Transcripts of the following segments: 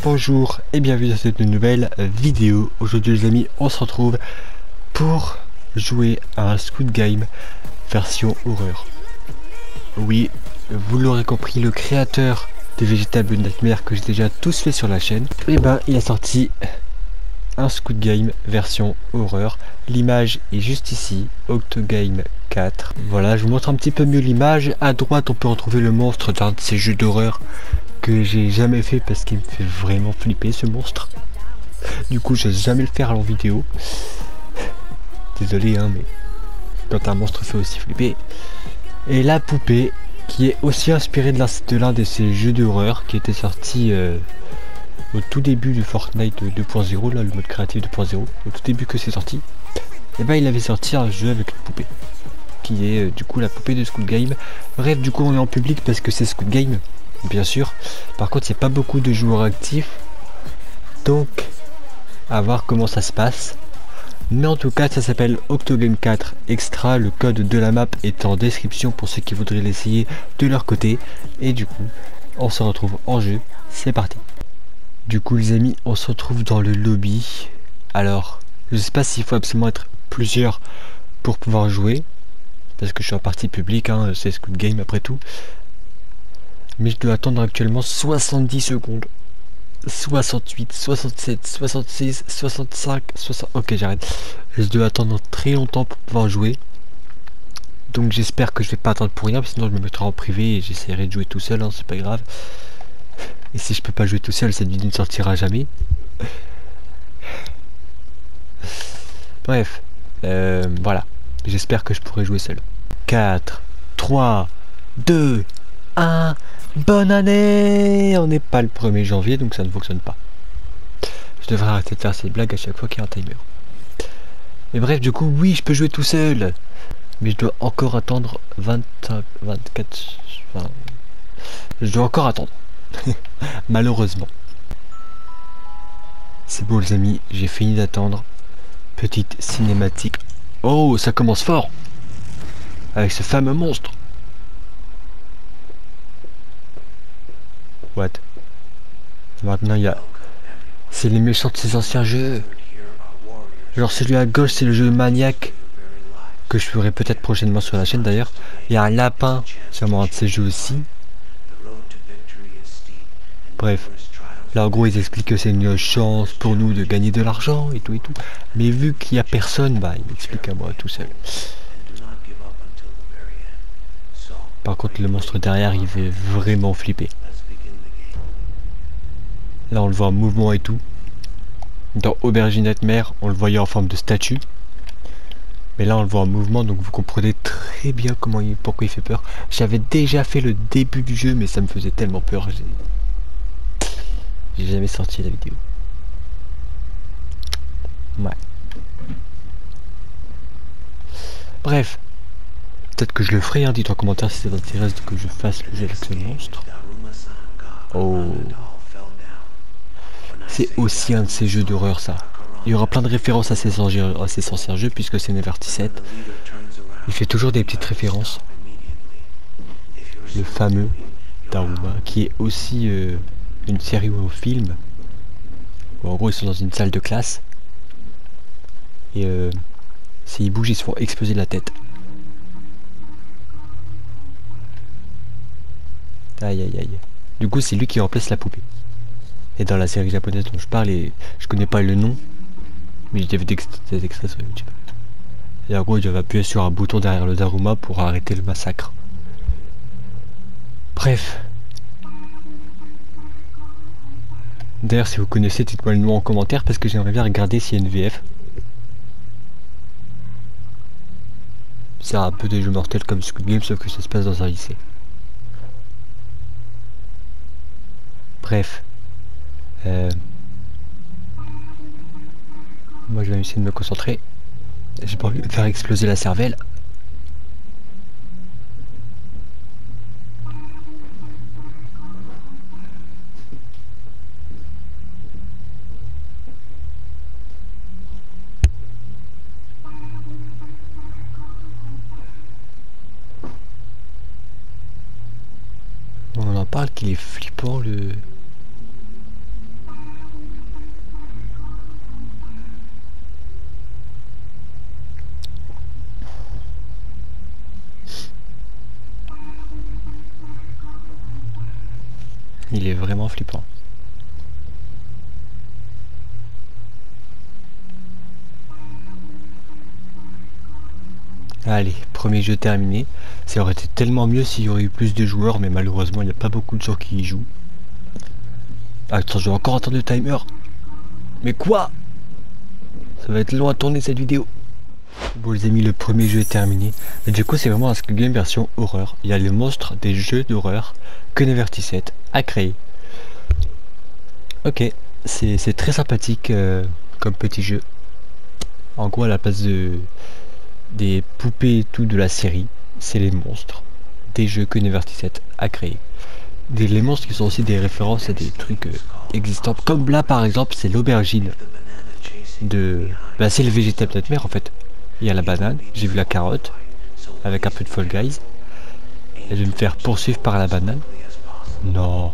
Bonjour et bienvenue dans cette nouvelle vidéo. Aujourd'hui les amis, on se retrouve pour jouer à un Squid Game version horreur. Oui, vous l'aurez compris, le créateur des Vegetable Nightmare que j'ai déjà tous fait sur la chaîne, et ben il a sorti un Squid Game version horreur. L'image est juste ici, Octogame 4. Voilà, je vous montre un petit peu mieux l'image. À droite on peut retrouver le monstre d'un de ces jeux d'horreur que j'ai jamais fait parce qu'il me fait vraiment flipper ce monstre. Du coup je vais jamais le faire en vidéo. Désolé hein, mais quand un monstre fait aussi flipper. Et la poupée qui est aussi inspirée de l'un de ces jeux d'horreur qui était sorti au tout début du Fortnite 2.0, là le mode créatif 2.0, au tout début que c'est sorti. Et ben il avait sorti un jeu avec une poupée qui est du coup la poupée de Squid Game. Bref, du coup on est en public parce que c'est Squid Game, bien sûr. Par contre il n'y a pas beaucoup de joueurs actifs, donc à voir comment ça se passe. Mais en tout cas ça s'appelle Octogame 4 Extra. Le code de la map est en description pour ceux qui voudraient l'essayer de leur côté. Et du coup on se retrouve en jeu, c'est parti. Du coup les amis, on se retrouve dans le lobby. Alors je sais pas s'il faut absolument être plusieurs pour pouvoir jouer, parce que je suis en partie publique, hein, c'est Squid Game après tout. Mais je dois attendre actuellement 70 secondes. 68, 67, 66, 65, 60... Ok, j'arrête. Je dois attendre très longtemps pour pouvoir jouer. Donc j'espère que je vais pas attendre pour rien, sinon je me mettrai en privé et j'essaierai de jouer tout seul, hein, c'est pas grave. Et si je peux pas jouer tout seul, cette vidéo ne sortira jamais. Bref, voilà. J'espère que je pourrai jouer seul. 4, 3, 2, 1... Bonne année! On n'est pas le 1er janvier, donc ça ne fonctionne pas. Je devrais arrêter de faire ces blagues à chaque fois qu'il y a un timer. Mais bref, du coup, oui, je peux jouer tout seul. Mais je dois encore attendre 24... 20... Je dois encore attendre. Malheureusement. C'est bon les amis, j'ai fini d'attendre. Petite cinématique. Oh, ça commence fort! Avec ce fameux monstre. What? Maintenant il y a... C'est les méchants de ces anciens jeux. Genre celui à gauche c'est le jeu Maniac, que je ferai peut-être prochainement sur la chaîne d'ailleurs. Il y a un lapin, sûrement un de ces jeux aussi. Bref. Là en gros ils expliquent que c'est une chance pour nous de gagner de l'argent et tout et tout. Mais vu qu'il n'y a personne, bah il m'explique à moi tout seul. Par contre le monstre derrière il fait vraiment flipper. Là on le voit en mouvement et tout. Dans Aubergine Nightmare on le voyait en forme de statue. Mais là on le voit en mouvement, donc vous comprenez très bien pourquoi il fait peur. J'avais déjà fait le début du jeu mais ça me faisait tellement peur. J'ai jamais sorti la vidéo. Ouais. Bref. Peut-être que je le ferai, hein. Dites en commentaire si ça vous intéresse que je fasse le jeu avec ce monstre. Oh. C'est aussi un de ces jeux d'horreur ça. Il y aura plein de références à ces anciens jeux puisque c'est Neverty. Il fait toujours des petites références. Le fameux Daruma qui est aussi une série ou un film. Où en gros ils sont dans une salle de classe. Et s'ils bougent ils se font exploser la tête. Aïe aïe aïe. Du coup c'est lui qui remplace la poupée. Et dans la série japonaise dont je parle, et je connais pas le nom, mais j'ai vu des extraits sur YouTube. Et en gros, il va appuyer sur un bouton derrière le Daruma pour arrêter le massacre. Bref. D'ailleurs, si vous connaissez, dites-moi le nom en commentaire parce que j'aimerais bien regarder s'il y a une VF. C'est un peu des jeux mortels comme Squid Game, sauf que ça se passe dans un lycée. Bref. Moi je vais essayer de me concentrer. J'ai pas envie de faire exploser la cervelle. On en parle qu'il est flippant le... Il est vraiment flippant. Allez, premier jeu terminé. Ça aurait été tellement mieux s'il y aurait eu plus de joueurs, mais malheureusement il n'y a pas beaucoup de gens qui y jouent. Attends, je vais encore attendre le timer. Mais quoi? Ça va être long à tourner cette vidéo. Bon les amis, le premier jeu est terminé. Et du coup c'est vraiment un Squid Game version horreur. Il y a les monstres des jeux d'horreur que Neverty7 a créé. Ok, c'est très sympathique comme petit jeu. En gros à la place des poupées et tout de la série, c'est les monstres des jeux que Neverty7 a créé. Les monstres qui sont aussi des références à des trucs existants. Comme là par exemple c'est l'aubergine de... Bah c'est le végétal de mer en fait. Il y a la banane, j'ai vu la carotte, avec un peu de Fall Guys. Et je vais me faire poursuivre par la banane. Non.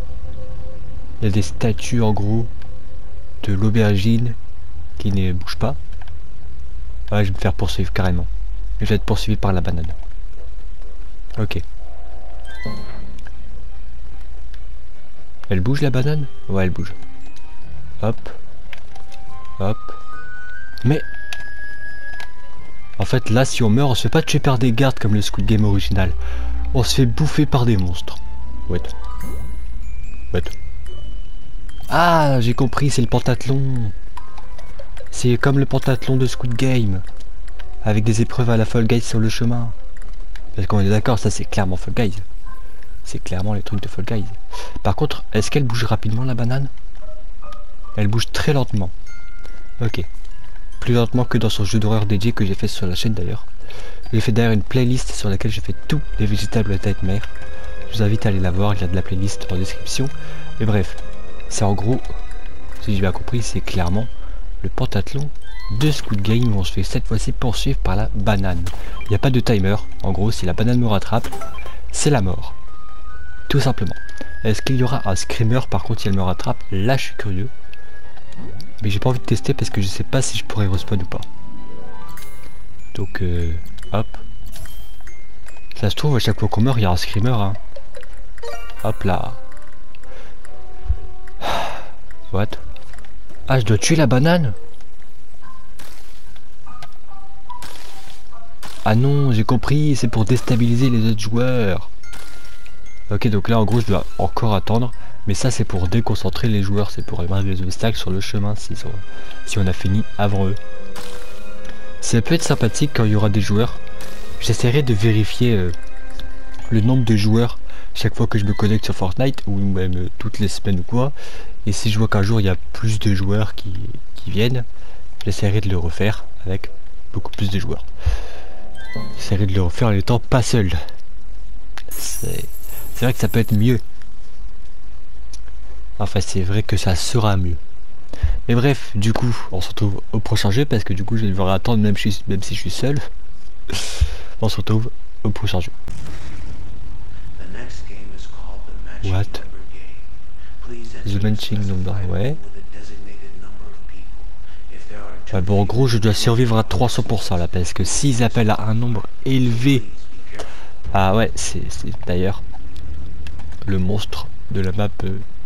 Il y a des statues en gros de l'aubergine qui ne bougent pas. Ouais, je vais me faire poursuivre carrément. Je vais être poursuivi par la banane. Ok. Elle bouge la banane? Ouais, elle bouge. Hop. Hop. Mais... En fait, là, si on meurt, on se fait pas tuer par des gardes comme le Squid Game original. On se fait bouffer par des monstres. Ouais. Ouais. Ah, j'ai compris, c'est le pentathlon. C'est comme le pentathlon de Squid Game. Avec des épreuves à la Fall Guys sur le chemin. Parce qu'on est d'accord, ça c'est clairement Fall Guys. C'est clairement les trucs de Fall Guys. Par contre, est-ce qu'elle bouge rapidement la banane? Elle bouge très lentement. Ok. Plus lentement que dans son jeu d'horreur dédié que j'ai fait sur la chaîne d'ailleurs. J'ai fait d'ailleurs une playlist sur laquelle j'ai fait tous les végétables de mer. Je vous invite à aller la voir, il y a de la playlist en description. Et bref, c'est en gros, si j'ai bien compris, c'est clairement le pentathlon de Squid Game où on se fait cette fois-ci poursuivre par la banane. Il n'y a pas de timer, en gros si la banane me rattrape, c'est la mort. Tout simplement. Est-ce qu'il y aura un screamer par contre si elle me rattrape? Là je suis curieux. Mais j'ai pas envie de tester parce que je sais pas si je pourrais respawn ou pas. Donc hop. Ça se trouve à chaque fois qu'on meurt il y a un screamer hein. Hop là. What? Ah je dois tuer la banane? Ah non j'ai compris, c'est pour déstabiliser les autres joueurs. Ok donc là en gros je dois encore attendre. Mais ça c'est pour déconcentrer les joueurs, c'est pour éliminer les obstacles sur le chemin si on a fini avant eux. Ça peut être sympathique quand il y aura des joueurs. J'essaierai de vérifier le nombre de joueurs chaque fois que je me connecte sur Fortnite ou même toutes les semaines ou quoi. Et si je vois qu'un jour il y a plus de joueurs qui viennent, j'essaierai de le refaire avec beaucoup plus de joueurs. J'essaierai de le refaire en étant pas seul. C'est vrai que ça peut être mieux. Enfin c'est vrai que ça sera mieux. Mais bref, du coup, on se retrouve au prochain jeu parce que du coup je vais devoir attendre même si je suis seul. On se retrouve au prochain jeu. What? The Matching Number, ouais. Bon en gros je dois survivre à 300% là parce que s'ils appellent à un nombre élevé. Ah ouais, c'est d'ailleurs le monstre de la map.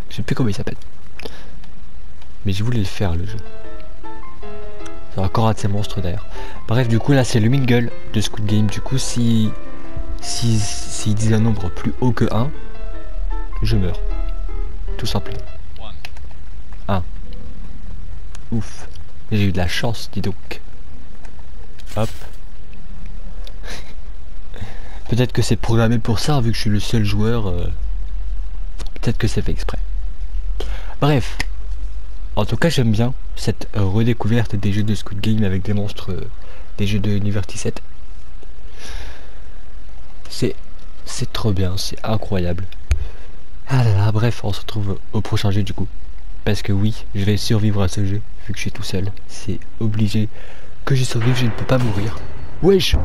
Je sais plus comment il s'appelle. Mais je voulais le faire le jeu. C'est encore un de ces monstres d'ailleurs. Bref du coup là c'est le Mingle de Squid Game. Du coup s'ils disent un nombre plus haut que 1, je meurs. Tout simplement. 1. Ouf. J'ai eu de la chance, dis donc. Hop. Peut-être que c'est programmé pour ça vu que je suis le seul joueur. Peut-être que c'est fait exprès. Bref. En tout cas j'aime bien cette redécouverte des jeux de Squid Game avec des monstres des jeux de Neverty7. C'est trop bien, c'est incroyable. Ah là là, bref, on se retrouve au prochain jeu du coup. Parce que oui, je vais survivre à ce jeu, vu que je suis tout seul. C'est obligé que je survive, je ne peux pas mourir. Wesh.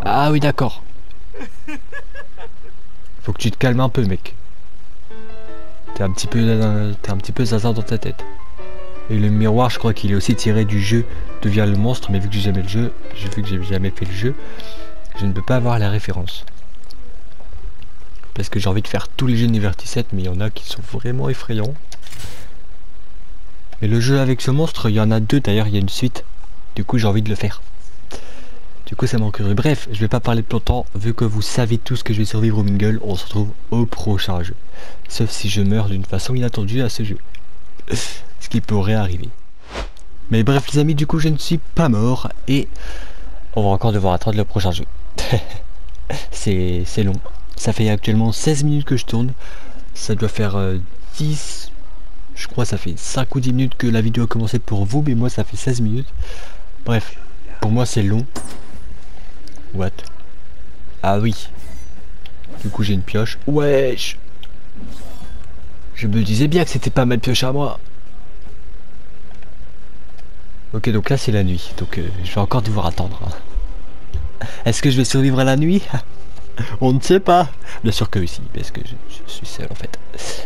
Ah oui d'accord. Faut que tu te calmes un peu mec. T'es un petit peu zaza dans ta tête. Et le miroir, je crois qu'il est aussi tiré du jeu Devient le monstre, mais vu que j'ai jamais fait le jeu, je ne peux pas avoir la référence. parce que j'ai envie de faire tous les jeux Liberty 7, mais il y en a qui sont vraiment effrayants. Et le jeu avec ce monstre, il y en a deux d'ailleurs, il y a une suite. Du coup j'ai envie de le faire. Du coup ça m'a cru. Bref, je vais pas parler plus longtemps, vu que vous savez tous que je vais survivre au mingle, on se retrouve au prochain jeu. Sauf si je meurs d'une façon inattendue à ce jeu. Ce qui pourrait arriver. Mais bref les amis, du coup je ne suis pas mort et on va encore devoir attendre le prochain jeu. C'est long. Ça fait actuellement 16 minutes que je tourne. Ça doit faire 10... Je crois que ça fait 5 ou 10 minutes que la vidéo a commencé pour vous, mais moi ça fait 16 minutes. Bref, pour moi c'est long. What? Ah oui. Du coup j'ai une pioche. Wesh. Je me disais bien que c'était pas ma pioche à moi. Ok, donc là c'est la nuit, donc je vais encore devoir attendre. Est-ce que je vais survivre à la nuit? On ne sait pas. Bien sûr que oui, parce que je suis seul en fait.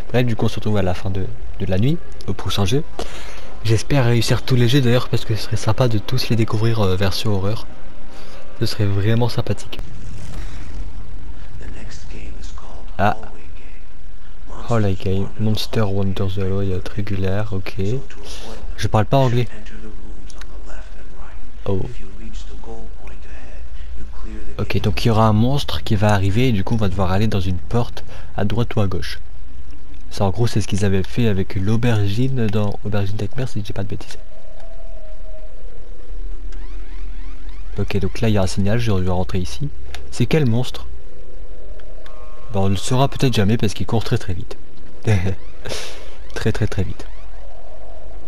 Bref, du coup on se retrouve à la fin de la nuit, au prochain jeu. J'espère réussir tous les jeux d'ailleurs, parce que ce serait sympa de tous les découvrir version horreur. Ce serait vraiment sympathique. Ah. Hallway Game, Monster Wonder the Hallway régulière, ok. Je parle pas anglais. Oh. Ok, donc il y aura un monstre qui va arriver et du coup on va devoir aller dans une porte à droite ou à gauche. Ça en gros c'est ce qu'ils avaient fait avec l'aubergine dans Aubergine Nightmare si je dis pas de bêtises. Ok, donc là il y a un signal, je dois rentrer ici. C'est quel monstre? Bon, on ne le saura peut-être jamais parce qu'il court très très vite. Très vite.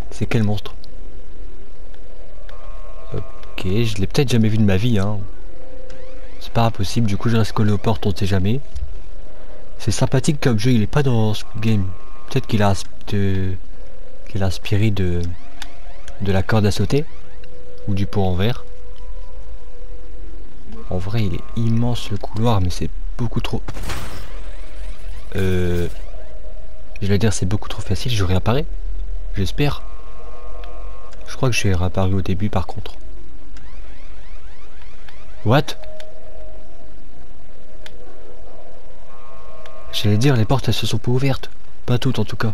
C'est quel monstre? Ok, je l'ai peut-être jamais vu de ma vie, hein. C'est pas impossible, du coup je reste collé aux portes, on ne sait jamais. C'est sympathique comme jeu, il est pas dans ce game. Peut-être qu'il a, inspiré de la corde à sauter. Ou du pont en verre. En vrai il est immense le couloir, mais c'est beaucoup trop... Je vais dire c'est beaucoup trop facile, je réapparais. J'espère. Je crois que je suis réapparu au début par contre. What? J'allais dire les portes elles se sont pas ouvertes. Pas toutes en tout cas.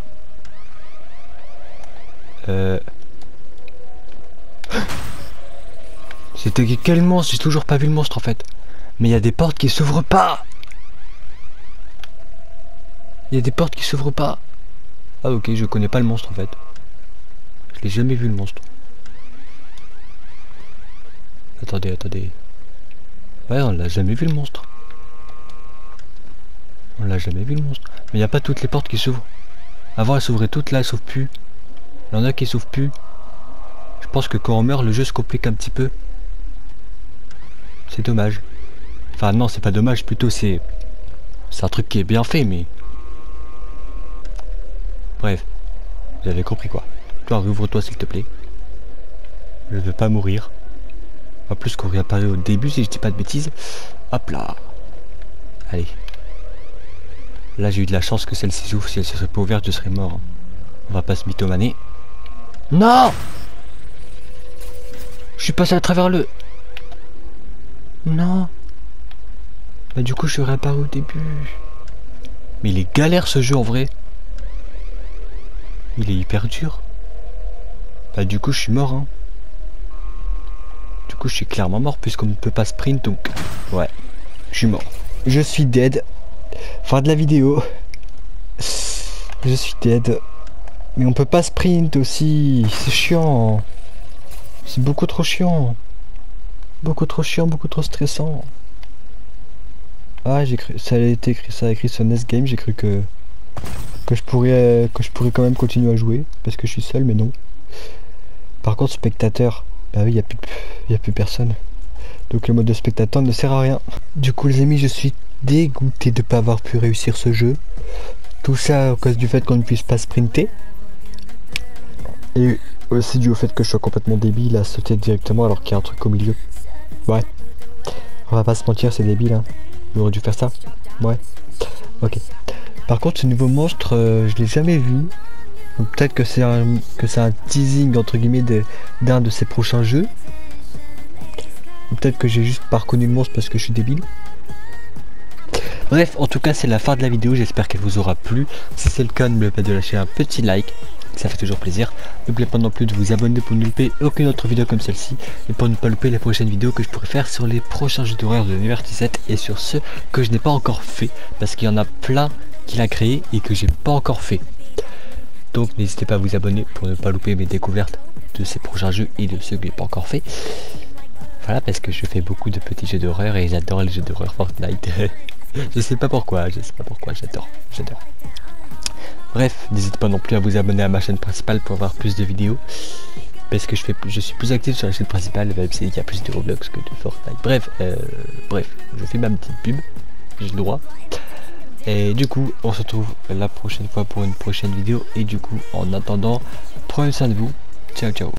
C'était quel monstre? J'ai toujours pas vu le monstre en fait. Mais il y a des portes qui s'ouvrent pas. Il y a des portes qui s'ouvrent pas. Ah ok, je connais pas le monstre en fait. Je l'ai jamais vu le monstre. Attendez. Ouais, on l'a jamais vu le monstre. On l'a jamais vu le monstre. Mais il n'y a pas toutes les portes qui s'ouvrent. Avant elles s'ouvraient toutes, là elles s'ouvrent plus. Il y en a qui s'ouvrent plus. Je pense que quand on meurt le jeu se complique un petit peu. C'est dommage. Enfin non, c'est pas dommage, plutôt c'est un truc qui est bien fait, mais... Bref. Vous avez compris quoi. Toi, rouvre-toi s'il te plaît. Je veux pas mourir. En plus qu'on réapparaît au début si je dis pas de bêtises. Hop là. Allez. Là j'ai eu de la chance que celle-ci s'ouvre. Si elle se serait pas ouverte je serais mort. On va pas se mythomaner. Non! Je suis passé à travers le... Non. Bah du coup je suis réapparu au début. Mais il est galère ce jeu en vrai. Il est hyper dur. Bah du coup je suis mort hein. Du coup je suis clairement mort puisqu'on ne peut pas sprint donc... Ouais. Je suis mort. Je suis dead. Fin de la vidéo. Je suis dead. Mais on peut pas sprint aussi. C'est chiant. C'est beaucoup trop chiant. Beaucoup trop chiant, beaucoup trop stressant. Ah j'ai cru. Ça a été écrit, ça a écrit sur Nest Game, j'ai cru que je pourrais quand même continuer à jouer. Parce que je suis seul mais non. Par contre spectateur. Bah oui, y a plus personne. Donc le mode de spectateur ne sert à rien. Du coup les amis, je suis dégoûté de ne pas avoir pu réussir ce jeu. Tout ça à cause du fait qu'on ne puisse pas sprinter. Et aussi dû au fait que je sois complètement débile à sauter directement alors qu'il y a un truc au milieu. Ouais. On va pas se mentir, c'est débile hein. J'aurais dû faire ça. Ouais. Ok. Par contre ce nouveau monstre, je l'ai jamais vu. Donc peut-être que c'est un teasing entre guillemets d'un de ses prochains jeux. Ou peut-être que j'ai juste pas reconnu le monstre parce que je suis débile. Bref, en tout cas c'est la fin de la vidéo, j'espère qu'elle vous aura plu. Si c'est le cas, n'oubliez pas de lâcher un petit like, ça fait toujours plaisir. N'oubliez pas non plus de vous abonner pour ne louper aucune autre vidéo comme celle-ci et pour ne pas louper les prochaines vidéos que je pourrais faire sur les prochains jeux d'horreur de l'univers 17 et sur ceux que je n'ai pas encore fait, parce qu'il y en a plein qu'il a créé et que j'ai pas encore fait. Donc n'hésitez pas à vous abonner pour ne pas louper mes découvertes de ces prochains jeux et de ceux que j'ai pas encore fait. Voilà, parce que je fais beaucoup de petits jeux d'horreur et j'adore les jeux d'horreur Fortnite. Je sais pas pourquoi, j'adore. Bref, n'hésitez pas non plus à vous abonner à ma chaîne principale pour avoir plus de vidéos. Parce que je suis plus actif sur la chaîne principale, même s'il y a plus de Roblox que de Fortnite. Bref, je fais ma petite pub, j'ai le droit. Et du coup, on se retrouve la prochaine fois pour une prochaine vidéo. Et du coup, en attendant, prenez soin de vous. Ciao, ciao.